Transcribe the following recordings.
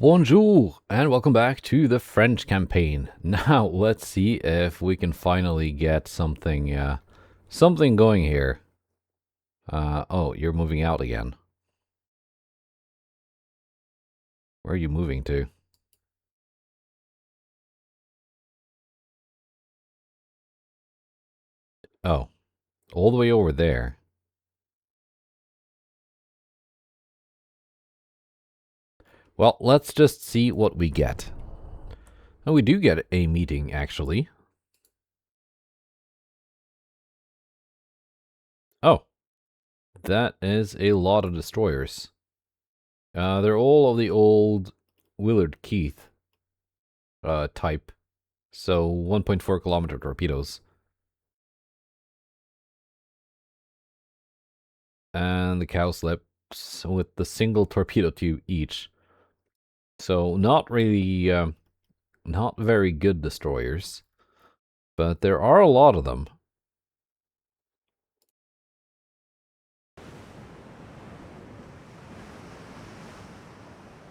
Bonjour, and welcome back to the French campaign. Now, let's see if we can finally get something going here. Oh, you're moving out again. Where are you moving to? Oh, all the way over there. Well, let's just see what we get. And we do get a meeting, actually. Oh, that is a lot of destroyers. They're all of the old Willard Keith type. So 1.4 kilometer torpedoes. And the cowslips with the single torpedo tube each. So not really, not very good destroyers, but there are a lot of them.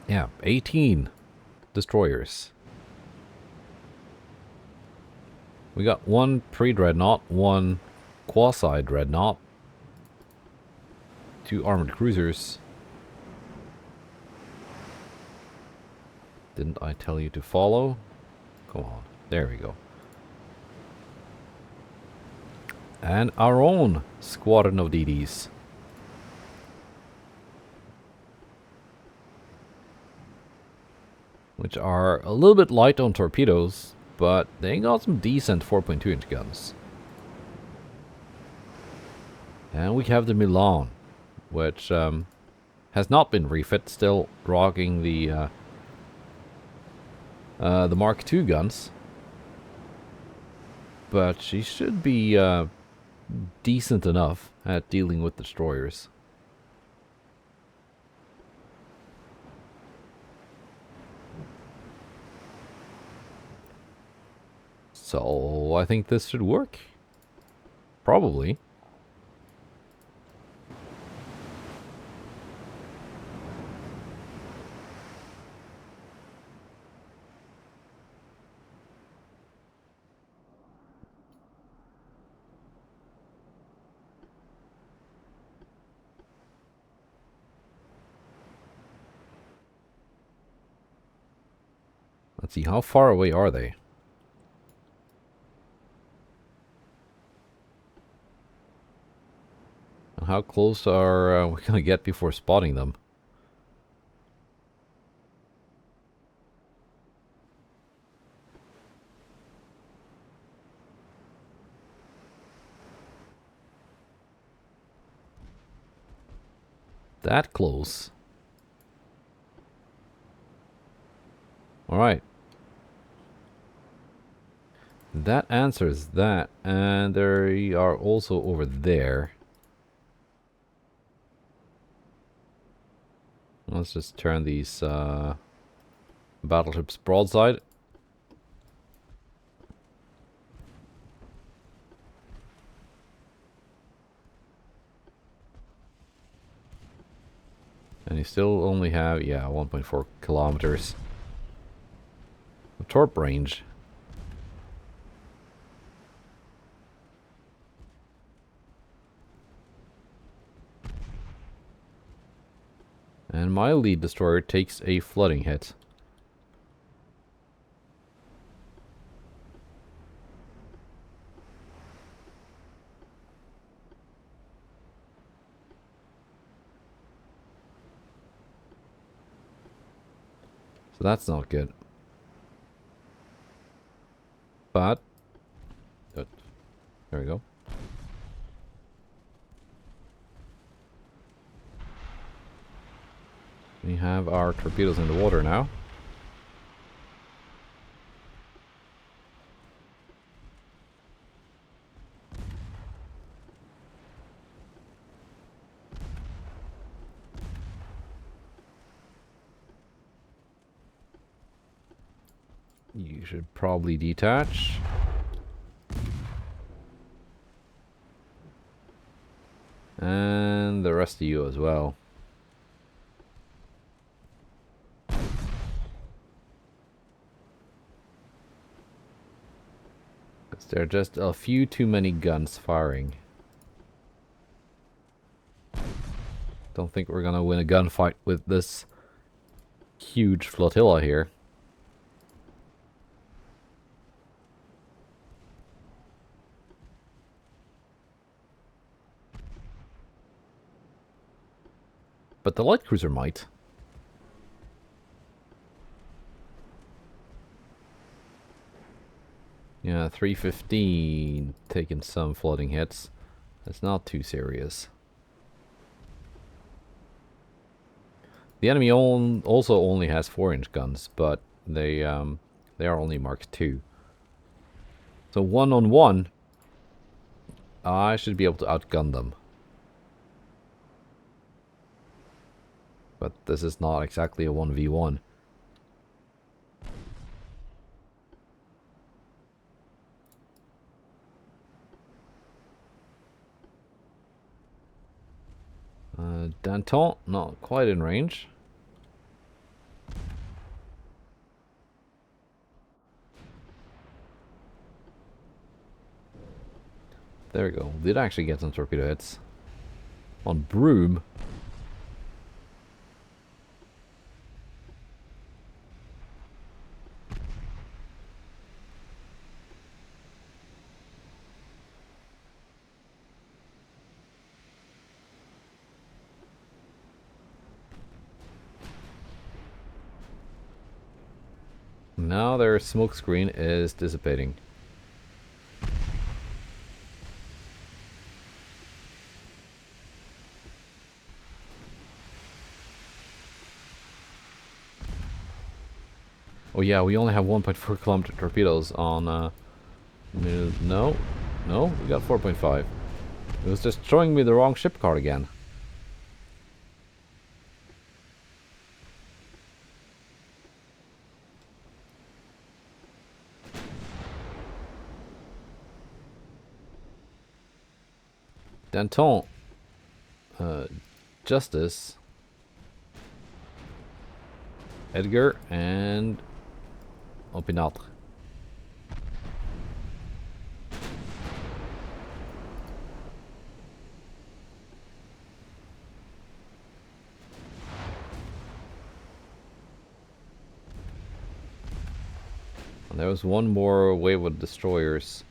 Yeah, 18 destroyers. We got one pre-dreadnought, one quasi-dreadnought, 2 armored cruisers. Didn't I tell you to follow? Come on, there we go. And our own squadron of DDs. Which are a little bit light on torpedoes, but they got some decent 4.2-inch guns. And we have the Milan, which has not been refit, still rocking the Mark II guns. But she should be decent enough at dealing with destroyers. So I think this should work. Probably. Let's see, how far away are they? And how close are we going to get before spotting them? That close. Alright. That answers that. And they are also over there. Let's just turn these battleships broadside. And you still only have, yeah, 1.4 kilometers of torp range. And my lead destroyer takes a flooding hit. So that's not good. But there we go. We have our torpedoes in the water now. You should probably detach. And the rest of you as well. There are just a few too many guns firing. Don't think we're gonna win a gunfight with this huge flotilla here. But the light cruiser might. Yeah, 315 taking some flooding hits. That's not too serious. The enemy also only has 4-inch guns, but they are only Mark II. So 1-on-1, I should be able to outgun them. But this is not exactly a 1v1. Danton, not quite in range. There we go. Did actually get some torpedo hits. On Broom. Now their smoke screen is dissipating. Oh yeah, we only have 1.4 kilometer torpedoes on, no, we got 4.5. It was just showing me the wrong ship card again. Danton, Justice, Edgar, and Opinatre. And there was one more wave of destroyers,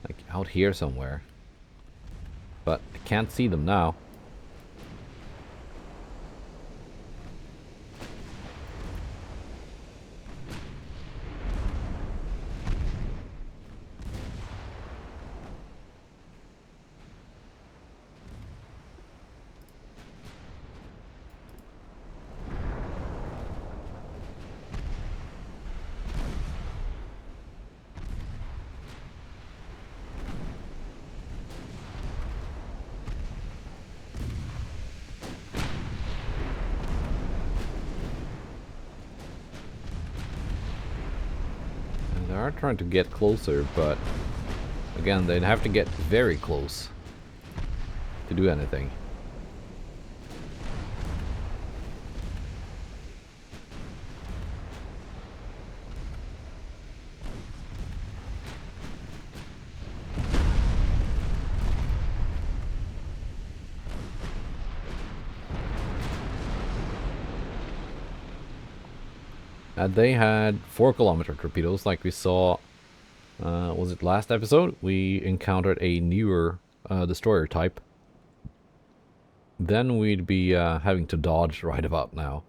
like out here somewhere. But I can't see them now. They are trying to get closer, but again, they'd have to get very close to do anything. They had 4-kilometer torpedoes, like we saw. Was it last episode? We encountered a newer destroyer type. Then we'd be having to dodge right about now.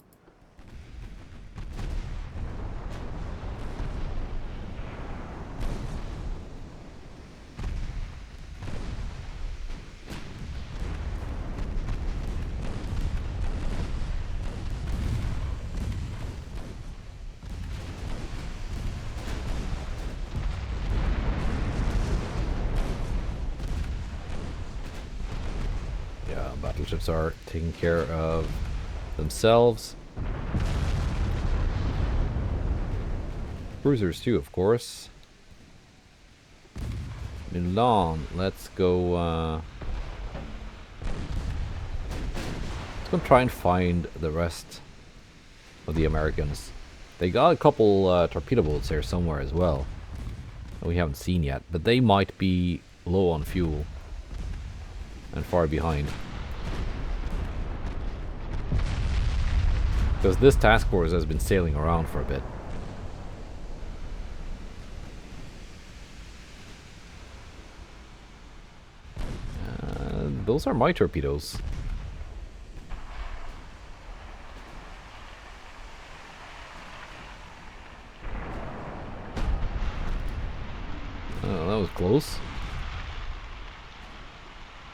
Battleships are taking care of themselves. Cruisers too, of course. Milan, let's go. Let's go try and find the rest of the Americans. They got a couple torpedo boats here somewhere as well. that we haven't seen yet, but they might be low on fuel and far behind. Because this task force has been sailing around for a bit. Those are my torpedoes. That was close.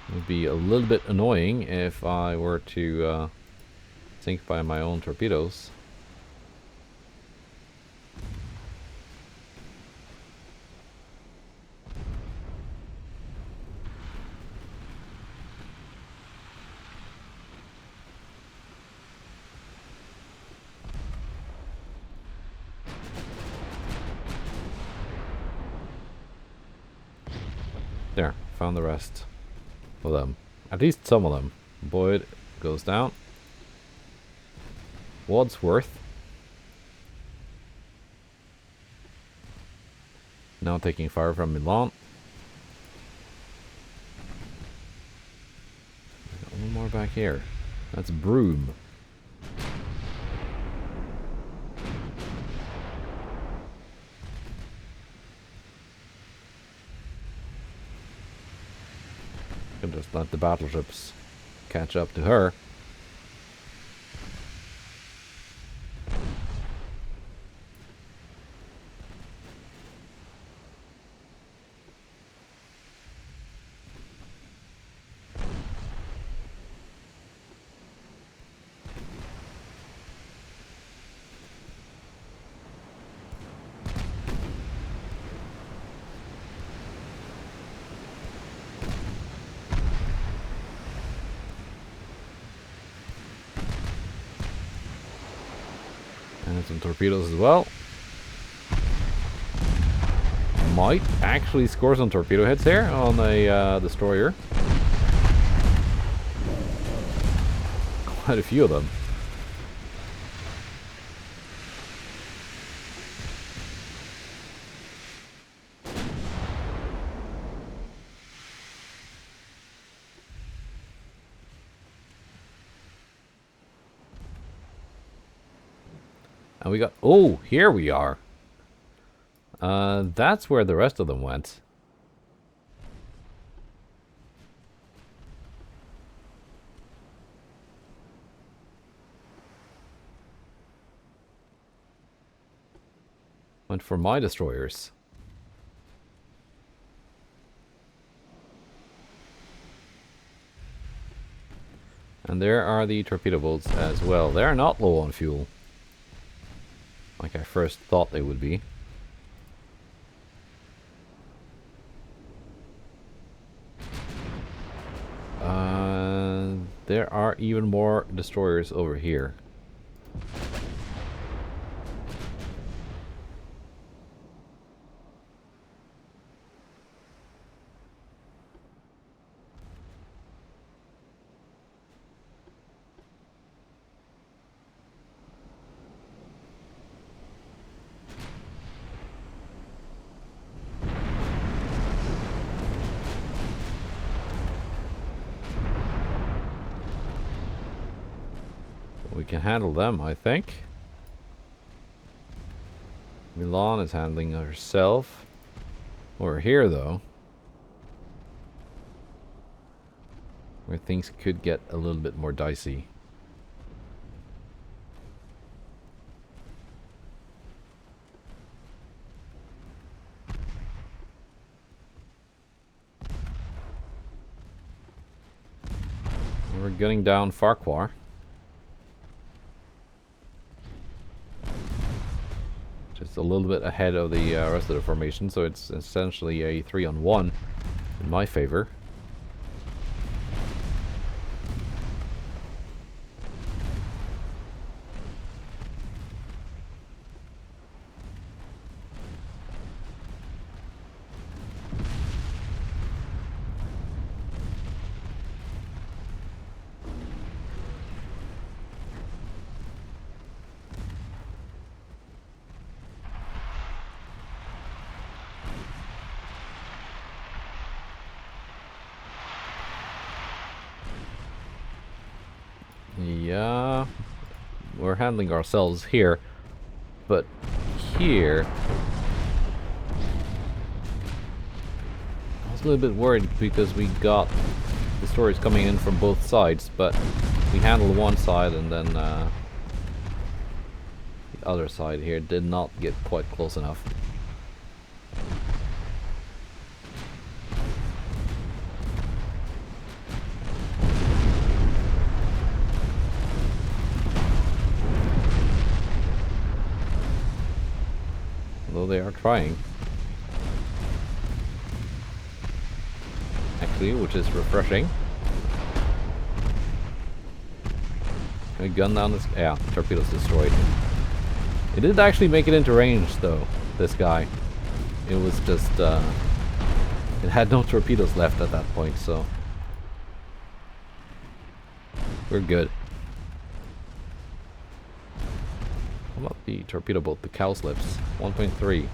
It would be a little bit annoying if I were to sink by my own torpedoes. There, found the rest of them. At least some of them. Boyd goes down. Wadsworth. Now taking fire from Milan. Got one more back here. That's Broome. Can just let the battleships catch up to her. And some torpedoes as well. Might actually score some torpedo hits here on a destroyer. Quite a few of them. And we got... Oh, here we are. That's where the rest of them went. Went for my destroyers. And there are the torpedo boats as well. They're not low on fuel, like I first thought they would be. There are even more destroyers over here. We can handle them, I think. Milan is handling herself. Over here, though, where things could get a little bit more dicey. We're gunning down Farquhar. Just a little bit ahead of the rest of the formation, so it's essentially a 3-on-1 in my favor. we're handling ourselves here. But here, I was a little bit worried because we got destroyers coming in from both sides, but we handled one side and then the other side here did not get quite close enough. Although they are trying. Actually, which is refreshing. A gun down this... yeah, torpedoes destroyed. It did actually make it into range, though, this guy. It was just, it had no torpedoes left at that point, so... we're good. How about the torpedo boat, the cowslips? 1.3.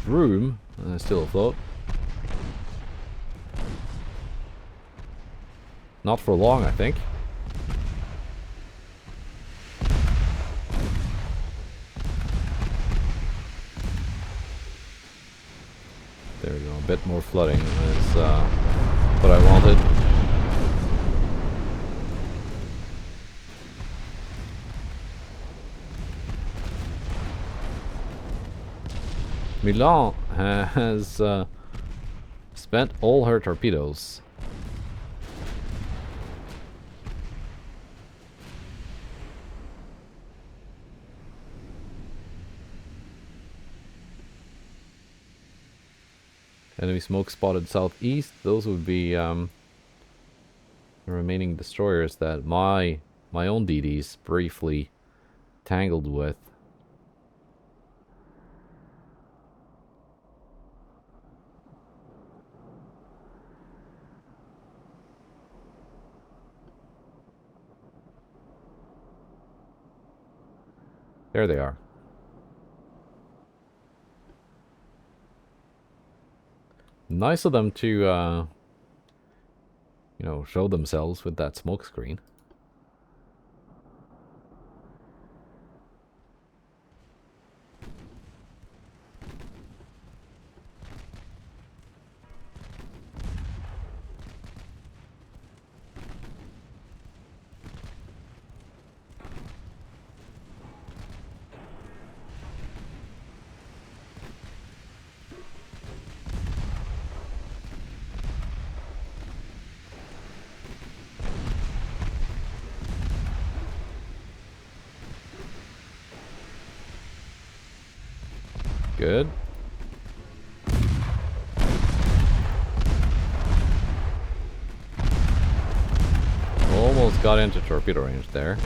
Broom, still afloat. Not for long, I think. There we go, a bit more flooding is what I wanted. Milan has spent all her torpedoes. Enemy smoke spotted southeast. Those would be the remaining destroyers that my own DDs briefly tangled with. There they are. Nice of them to, you know, show themselves with that smoke screen. Good. Almost got into torpedo range there.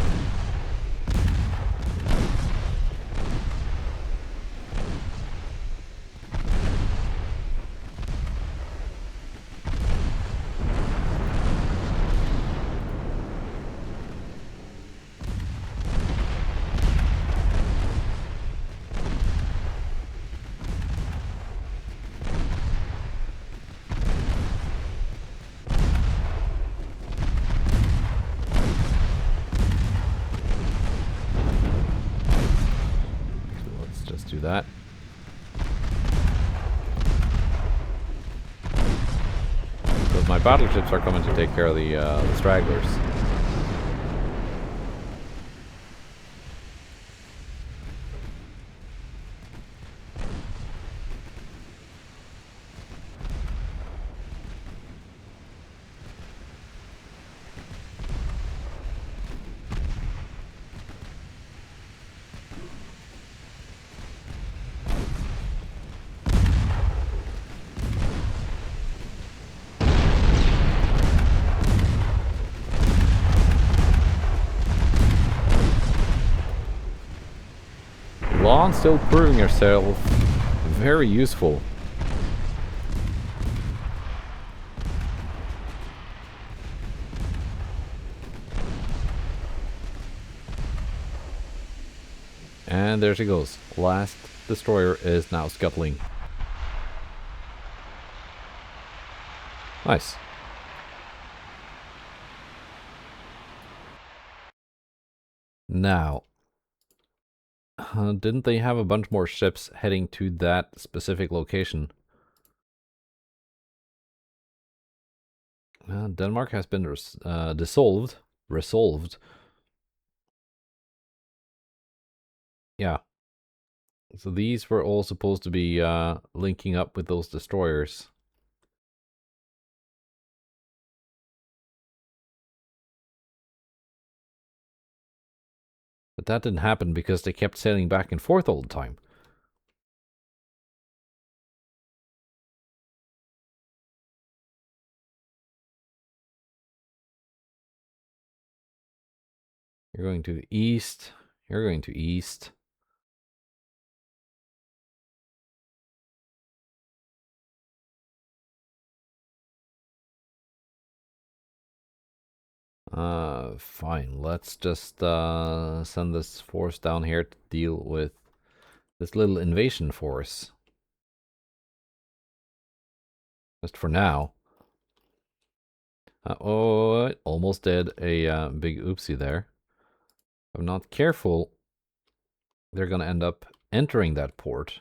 Do that. Because my battleships are coming to take care of the stragglers. Dawn still proving herself very useful. And there she goes. Last destroyer is now scuttling. Nice. Now, didn't they have a bunch more ships heading to that specific location? Denmark has been resolved. Yeah. So these were all supposed to be linking up with those destroyers. But that didn't happen because they kept sailing back and forth all the time. You're going to the east. You're going to east. Fine. Let's just send this force down here to deal with this little invasion force. Just for now. Oh, almost did a big oopsie there. If I'm not careful, they're gonna end up entering that port.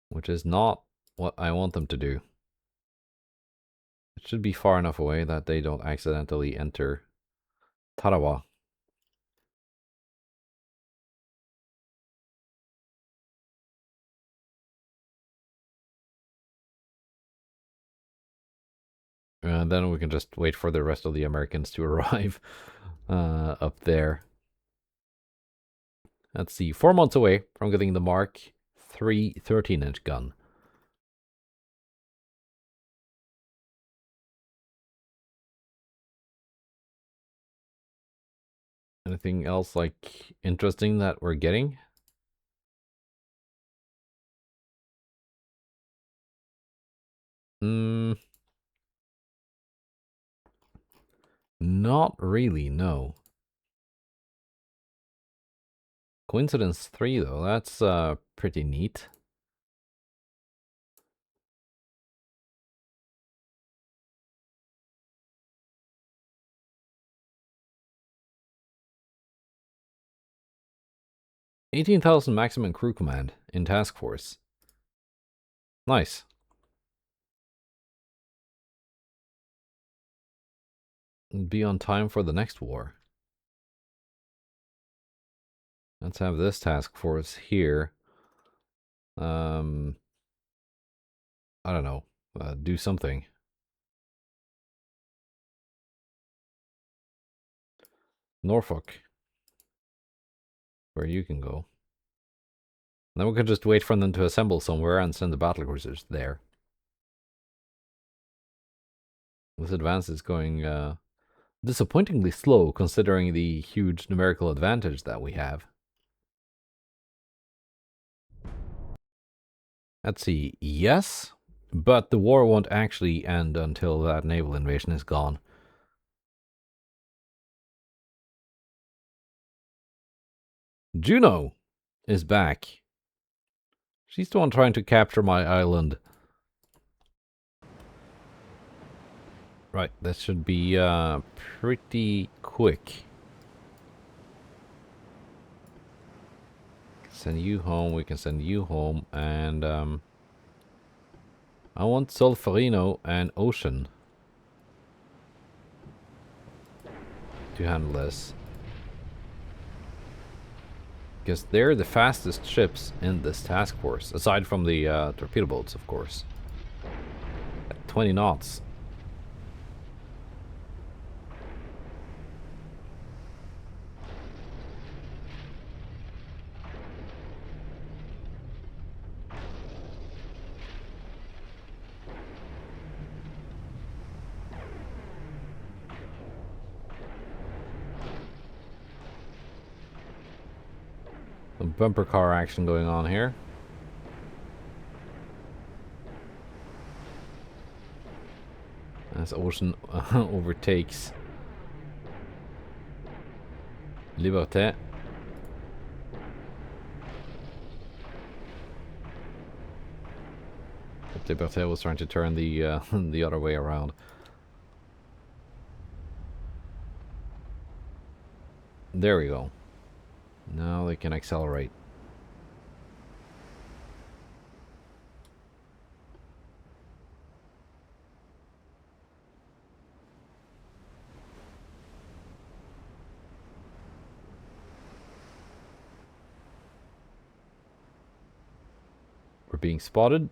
Which is not what I want them to do. It should be far enough away that they don't accidentally enter Tarawa. And then we can just wait for the rest of the Americans to arrive up there. Let's see, 4 months away from getting the Mark III 13-inch gun. Anything else like interesting that we're getting? Not really, no. Coincidence 3 though, that's pretty neat. $18,000 maximum crew command in task force. Nice. Be on time for the next war. Let's have this task force here. I don't know. Do something. Norfolk. Where you can go. Then we can just wait for them to assemble somewhere and send the battlecruisers there. This advance is going disappointingly slow considering the huge numerical advantage that we have. Let's see, yes, but the war won't actually end until that naval invasion is gone. Juno is back. She's the one trying to capture my island. Right, that should be pretty quick. Send you home, we can send you home, and I want Solferino and Ocean to handle this. Because they're the fastest ships in this task force, aside from the torpedo boats, of course. At 20 knots. bumper car action going on here. As Ocean overtakes Liberté. Liberté was trying to turn the the other way around. There we go. Now they can accelerate. We're being spotted.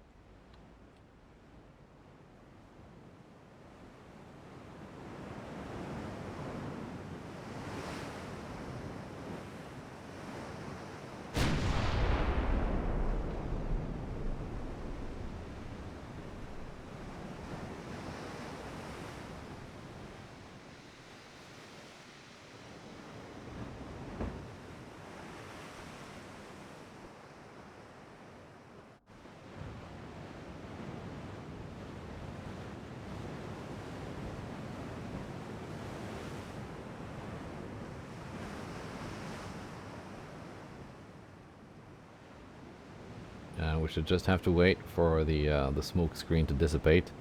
We should just have to wait for the smoke screen to dissipate,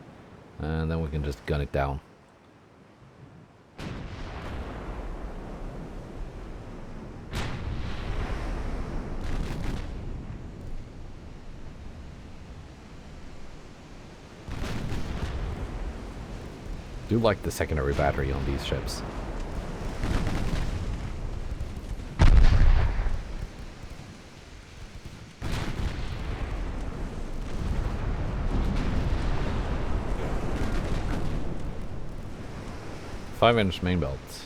and then we can just gun it down. Do like the secondary battery on these ships. Five-inch main belts.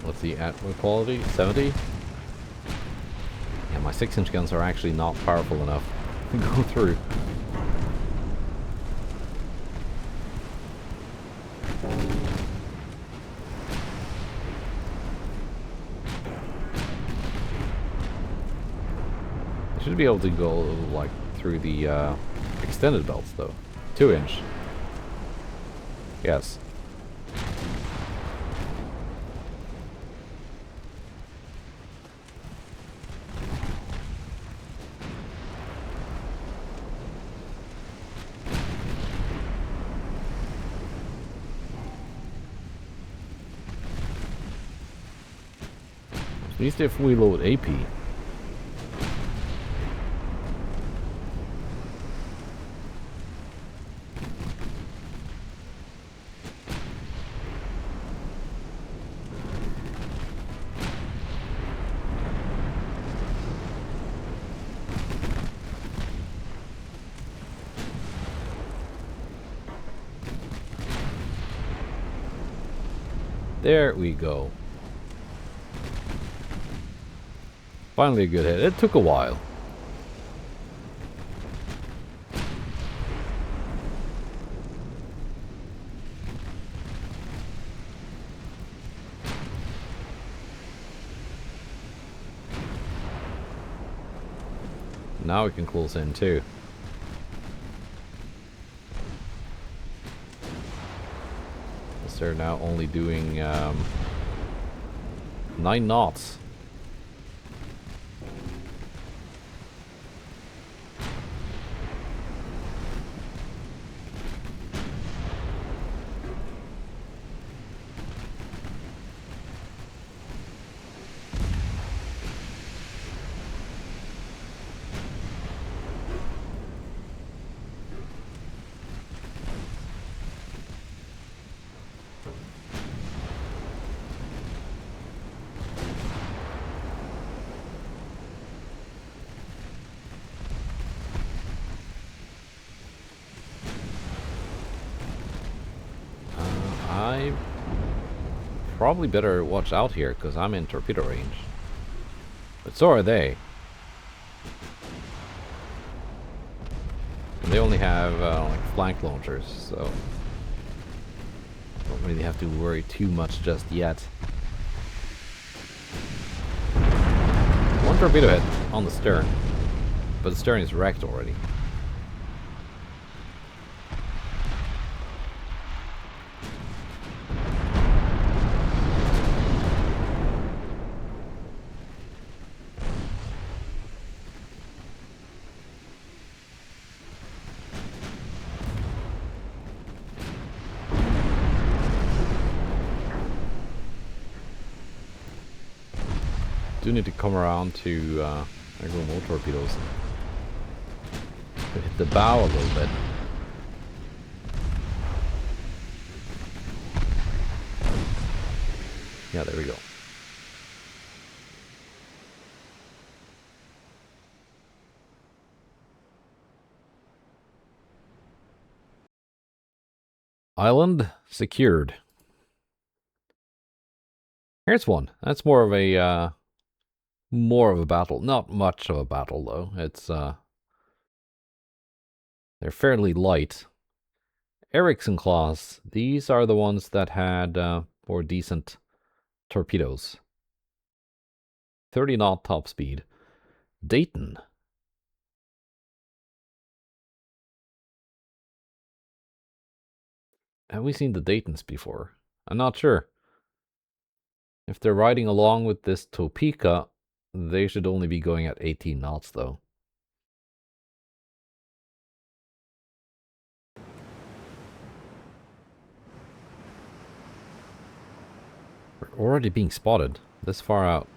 What's the atmo quality? 70? Yeah, my 6-inch guns are actually not powerful enough to go through. Should be able to go like through the extended belts though. 2-inch. Yes. At least if we load AP. There we go. Finally a good hit. It took a while. Now we can close in too. They're now only doing 9 knots. probably better watch out here, because I'm in torpedo range. But so are they. And they only have like flank launchers, so don't really have to worry too much just yet. One torpedo hit on the stern, but the stern is wrecked already. Do need to come around to go more torpedoes. Could hit the bow a little bit. Yeah, there we go. Island secured. Here's one. That's more of a battle. Not much of a battle though. It's they're fairly light. Ericsson class. These are the ones that had more decent torpedoes. 30 knot top speed. Dayton. Have we seen the Daytons before? I'm not sure. If they're riding along with this Topeka, they should only be going at 18 knots though. We're already being spotted this far out.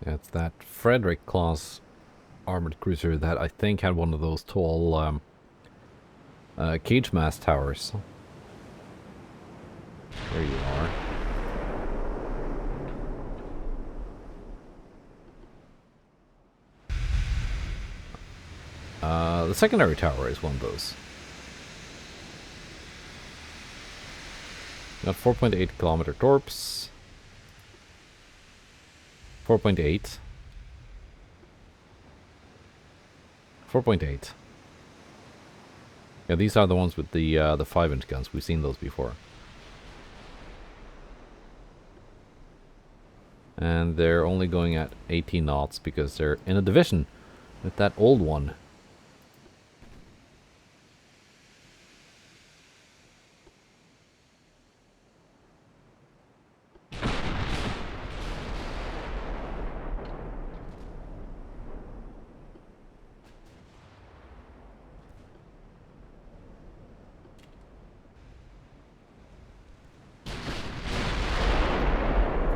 Yeah, it's that Frederick class armored cruiser that I think had one of those tall cage mast towers. There you are. The secondary tower is one of those. Got 4.8 kilometer torps. 4.8. 4.8. Yeah, these are the ones with the 5-inch guns. We've seen those before. And they're only going at 18 knots because they're in a division with that old one.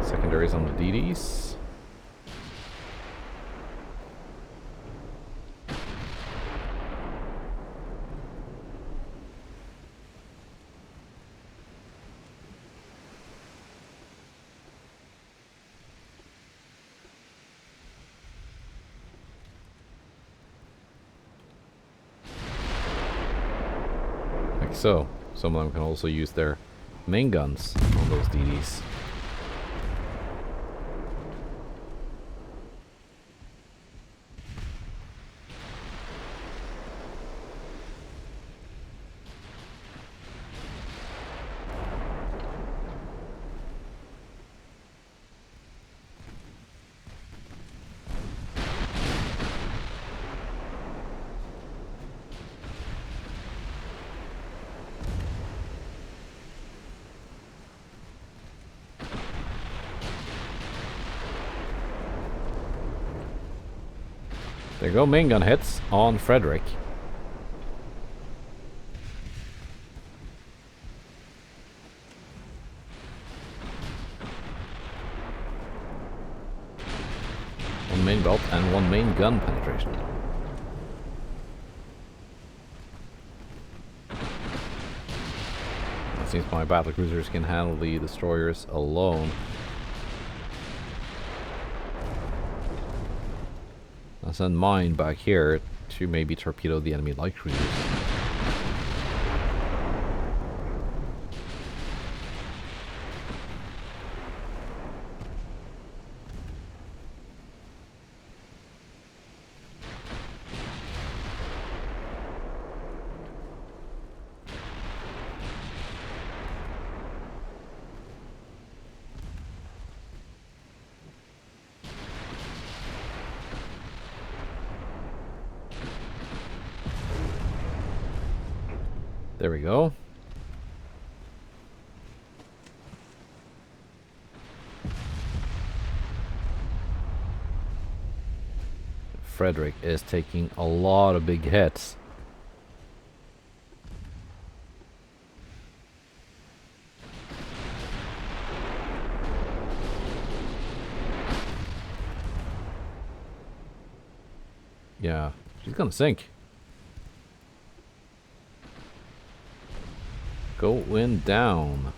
Secondaries on the DDs. Like so. Some of them can also use their main guns on those DDs. There go main gun hits on Frederick. One main belt, and 1 main gun penetration. It seems my battlecruisers can handle the destroyers alone. I'll send mine back here to maybe torpedo the enemy light cruisers. There we go. Frederick is taking a lot of big hits. Yeah, she's gonna sink. Going down.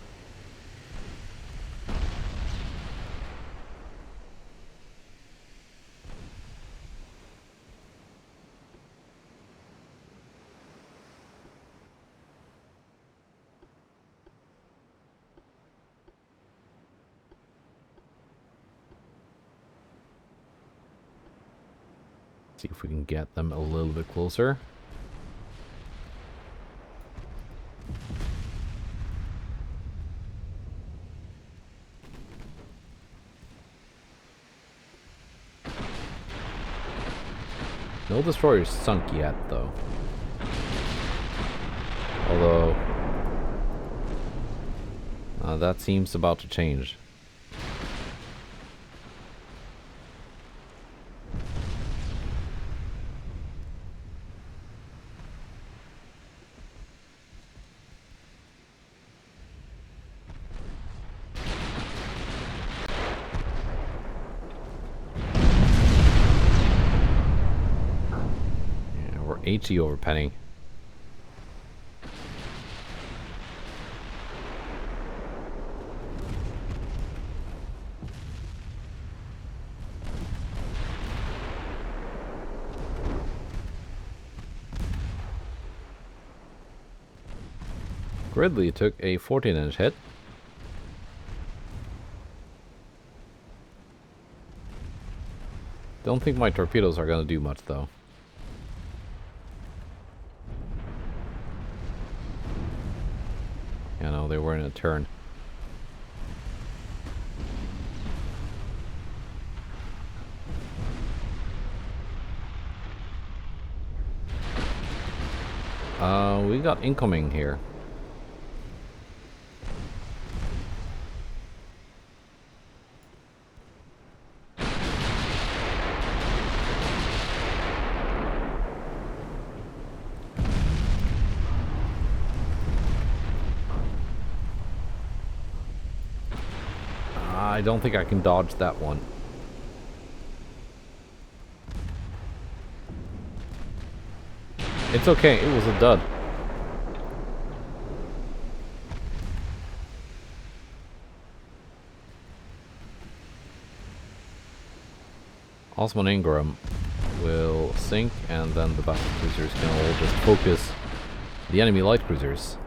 See if we can get them a little bit closer. No destroyers sunk yet, though. Although, that seems about to change. HE overpenning. Gridley took a 14-inch hit. Don't think my torpedoes are gonna do much though. You know, they were in a turn. We got incoming here. I don't think I can dodge that one. It's okay, it was a dud. Osman Ingram will sink, and then the battle cruisers can all just focus the enemy light cruisers.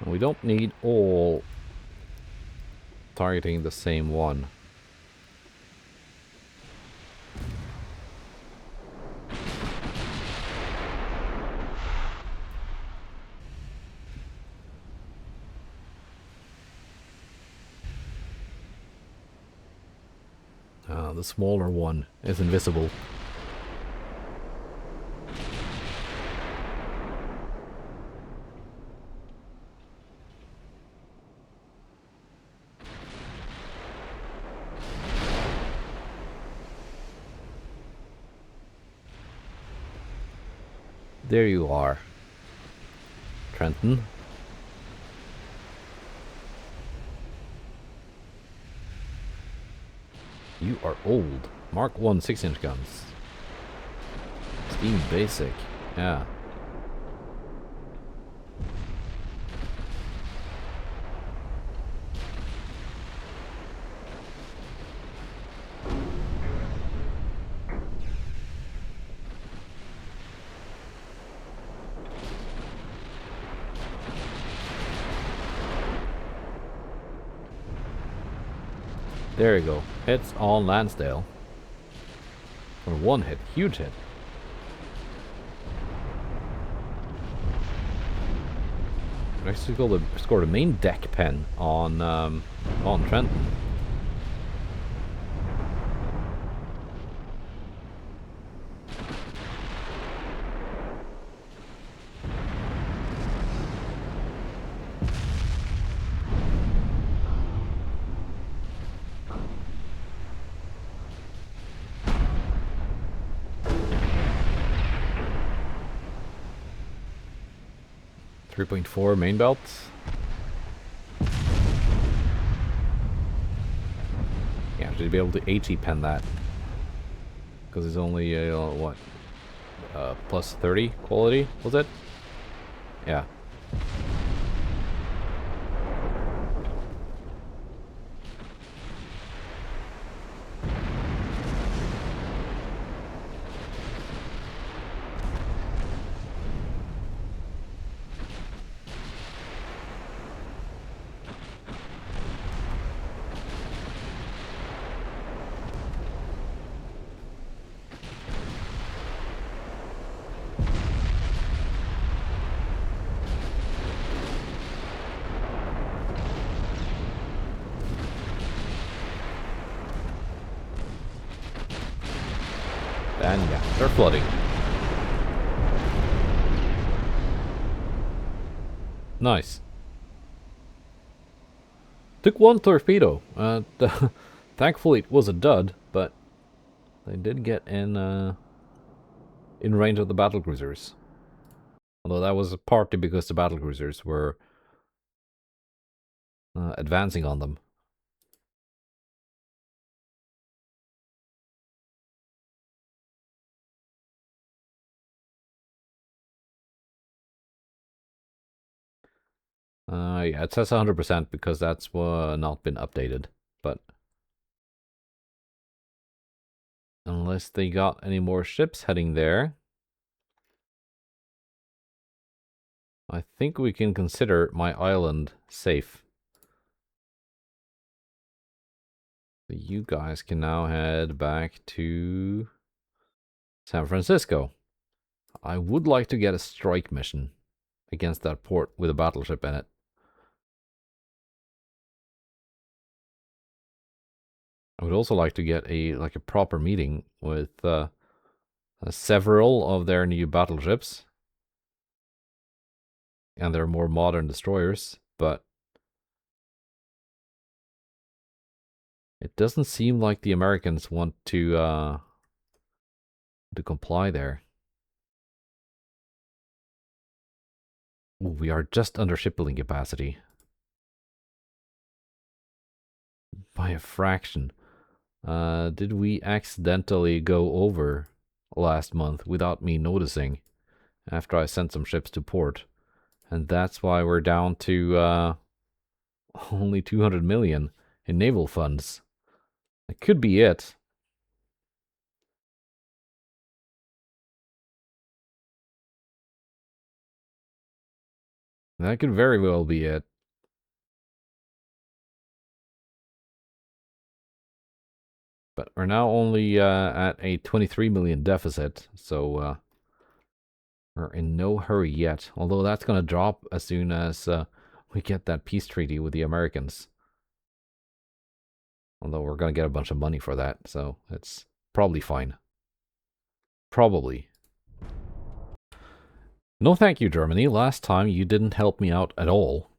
We don't need all targeting the same one. The smaller one is invisible. There you are, Trenton. You are old. Mark 1 6-inch guns. Steam basic. Yeah. There you go. Hits on Lansdale. For one hit. Huge hit. Actually scored a main deck pen on Trenton. .4 main belts. Yeah, should be able to AT pen that. Because it's only, what? Plus 30 quality, was it? Yeah. And yeah, they're flooding. Nice. Took one torpedo. Thankfully it was a dud, but they did get in range of the battlecruisers. Although that was partly because the battlecruisers were advancing on them. Yeah, it says 100% because that's not been updated. But unless they got any more ships heading there, I think we can consider my island safe. So you guys can now head back to San Francisco. I would like to get a strike mission against that port with a battleship in it. I would also like to get a proper meeting with several of their new battleships and their more modern destroyers, but it doesn't seem like the Americans want to comply there. Ooh, we are just under shipbuilding capacity by a fraction. Did we accidentally go over last month without me noticing after I sent some ships to port? And that's why we're down to only 200 million in naval funds. That could be it. That could very well be it. But we're now only at a 23 million deficit, so we're in no hurry yet. Although that's going to drop as soon as we get that peace treaty with the Americans. Although we're gonna get a bunch of money for that, so it's probably fine. Probably. No thank you, Germany. Last time you didn't help me out at all.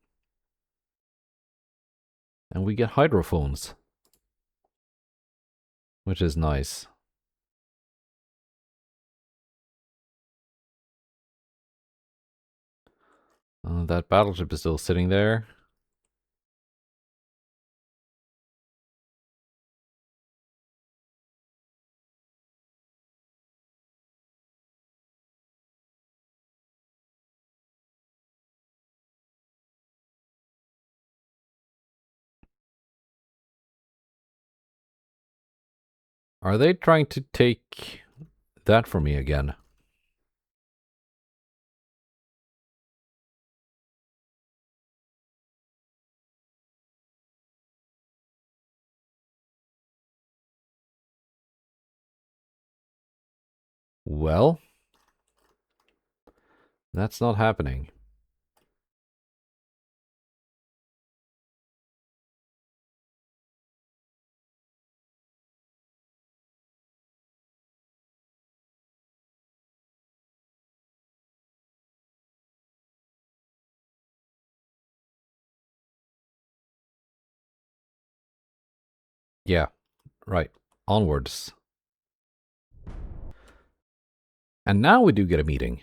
And we get hydrophones. Which is nice. That battleship is still sitting there. Are they trying to take that from me again? Well, that's not happening. Yeah, right. Onwards. And now we do get a meeting.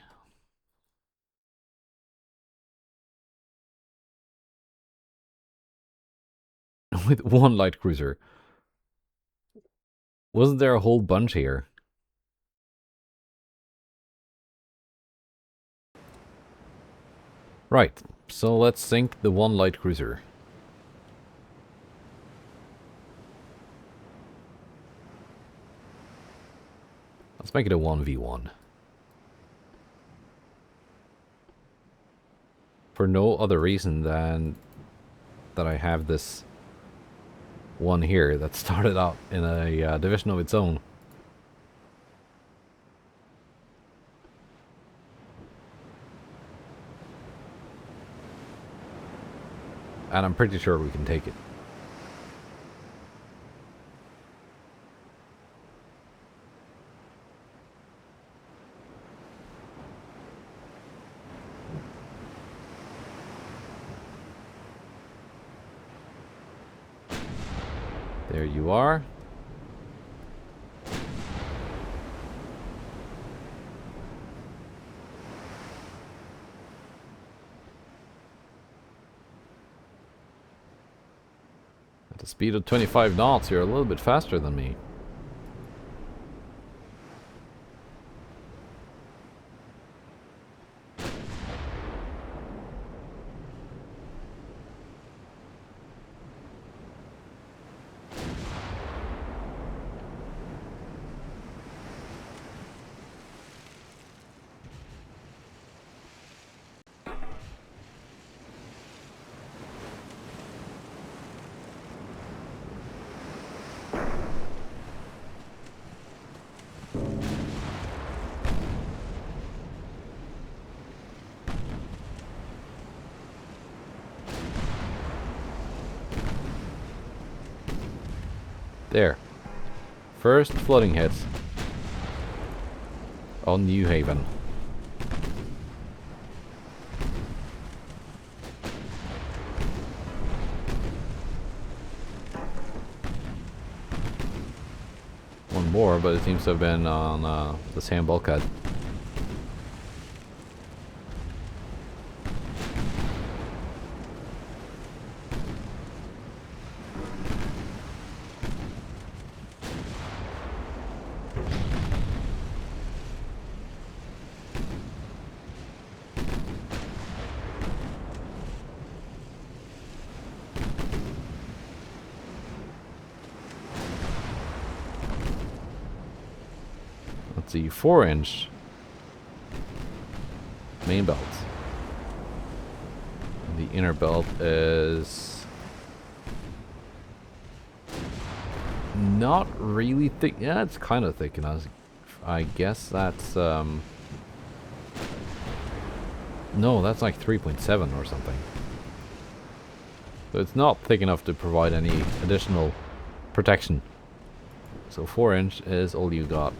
With one light cruiser. Wasn't there a whole bunch here? Right, so let's sink the one light cruiser. Let's make it a 1v1. For no other reason than that I have this one here that started out in a division of its own. And I'm pretty sure we can take it. There you are. At the speed of 25 knots, you're a little bit faster than me. There. First flooding hits on New Haven. One more, but it seems to have been on the same bulkhead. Let's see, 4-inch main belt. And the inner belt is not really thick. Yeah, it's kind of thick, and I guess that's no, that's like 3.7 or something. So it's not thick enough to provide any additional protection. So 4-inch is all you got.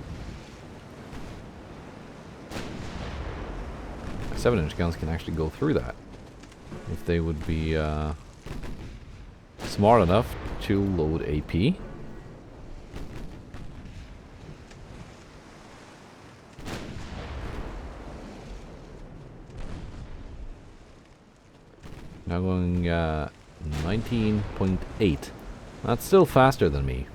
7-inch guns can actually go through that. If they would be smart enough to load AP. Now going 19.8. That's still faster than me.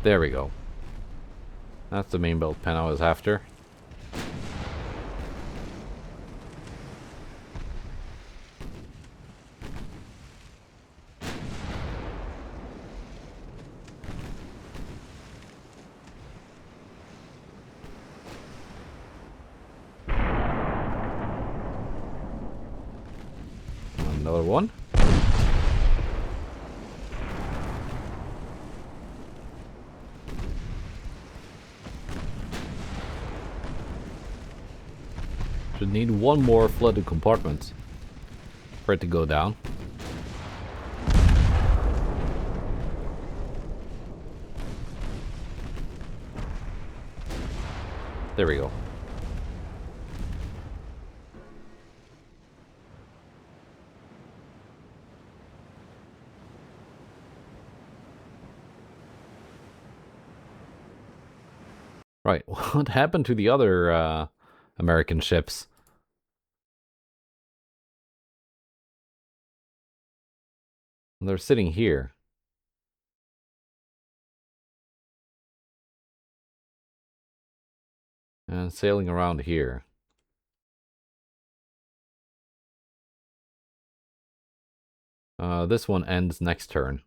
There we go. That's the main belt pen I was after. Another one. Should need one more flooded compartment for it to go down. There we go. Right, what happened to the other American ships? They're sitting here. And sailing around here. This one ends next turn.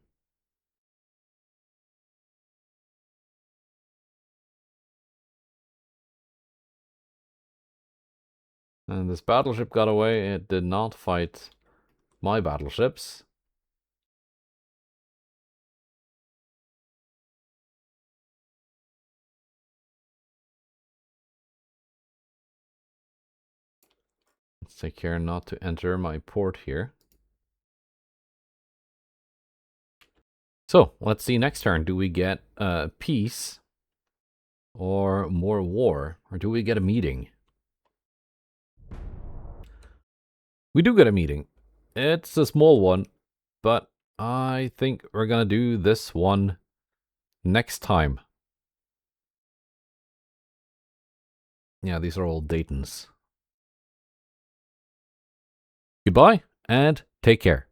And this battleship got away. It did not fight my battleships. Let's take care not to enter my port here. So, let's see next turn. Do we get peace or more war? Or do we get a meeting? We do get a meeting. It's a small one, but I think we're gonna do this one next time. Yeah, these are all Daytons. Goodbye, and take care.